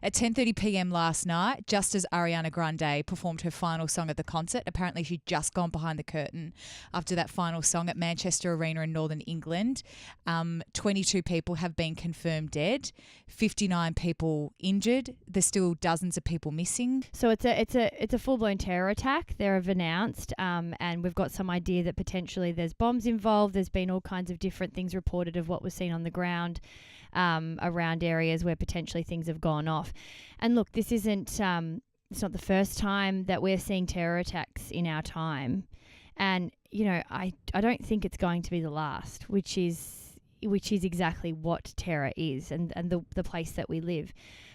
At 10:30 p.m. last night, just as Ariana Grande performed her final song at the concert, apparently she'd just gone behind the curtain after that final song at Manchester Arena in Northern England. 22 people have been confirmed dead, 59 people injured. There's still dozens of people missing. So it's a full-blown terror attack. They've announced, and we've got some idea that potentially there's bombs involved. There's been all kinds of different things reported of what was seen on the ground around areas where potentially things have gone off. And look, this isn't it's not the first time that we're seeing terror attacks in our time. And, you know, I don't think it's going to be the last, which is exactly what terror is and the place that we live.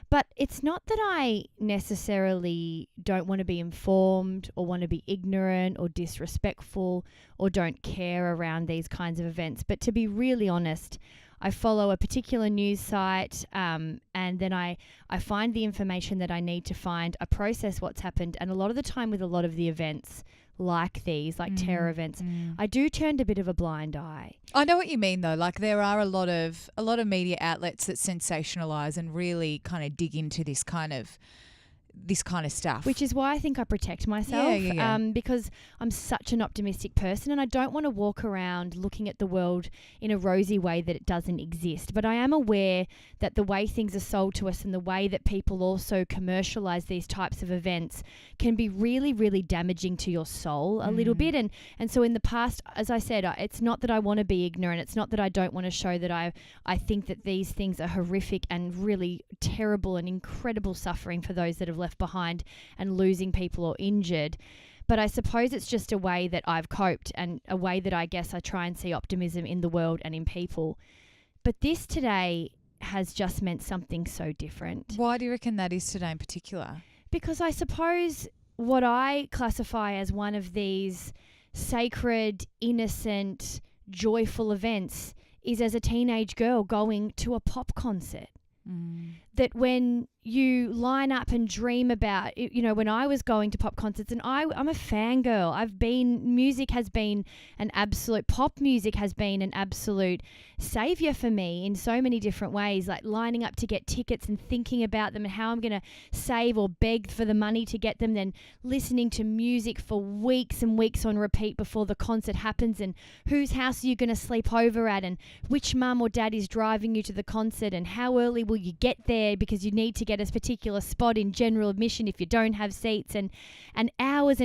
But it's not that I necessarily don't want to be informed or want to be ignorant or disrespectful or don't care around these kinds of events. But to be really honest, I follow a particular news site and then I find the information that I need to find. I process what's happened. And a lot of the time with a lot of the events like these, like terror events, I do turn a bit of a blind eye. I know what you mean though. Like there are a lot of media outlets that sensationalize and really kind of dig into this kind of stuff. Which is why I think I protect myself because I'm such an optimistic person and I don't want to walk around looking at the world in a rosy way that it doesn't exist. But I am aware that the way things are sold to us and the way that people also commercialize these types of events can be really, really damaging to your soul a little bit. And so in the past, as I said, it's not that I want to be ignorant. It's not that I don't want to show that I think that these things are horrific and really terrible and incredible suffering for those that have left behind and losing people or injured. But I suppose it's just a way that I've coped and a way that I guess I try and see optimism in the world and in people. But this today has just meant something so different. Why do you reckon that is today in particular? Because I suppose what I classify as one of these sacred, innocent, joyful events is as a teenage girl going to a pop concert. That when you line up and dream about, you know, when I was going to pop concerts and I'm a fangirl. Pop music has been an absolute savior for me in so many different ways, like lining up to get tickets and thinking about them and how I'm going to save or beg for the money to get them, then listening to music for weeks and weeks on repeat before the concert happens and whose house are you going to sleep over at and which mum or dad is driving you to the concert and how early will you get there because you need to get a particular spot in general admission if you don't have seats, and hours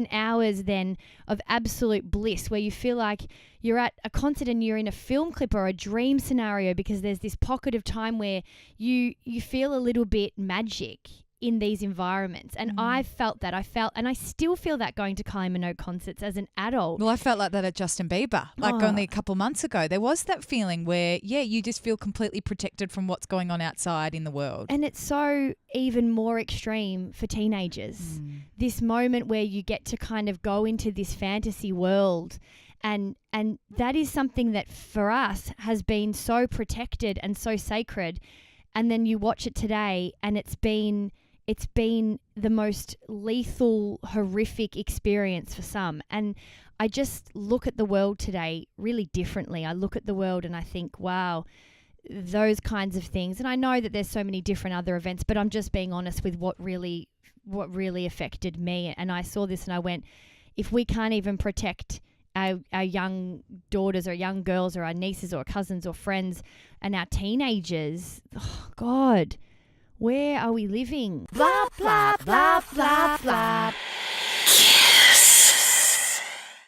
then of absolute bliss where you feel like you're at a concert and you're in a film clip or a dream scenario because there's this pocket of time where you feel a little bit magic in these environments. And I felt that. And I still feel that going to Kylie Minogue concerts as an adult. Well, I felt like that at Justin Bieber, only a couple months ago. There was that feeling where, you just feel completely protected from what's going on outside in the world. And it's so even more extreme for teenagers. This moment where you get to kind of go into this fantasy world. And that is something that for us has been so protected and so sacred. And then you watch it today and it's been the most lethal, horrific experience for some. And I just look at the world today really differently. I look at the world and I think, wow, those kinds of things. And I know that there's so many different other events, but I'm just being honest with what really affected me. And I saw this and I went, if we can't even protect our young daughters or young girls or our nieces or cousins or friends and our teenagers, oh God, where are we living? Blah, blah, blah, blah, blah.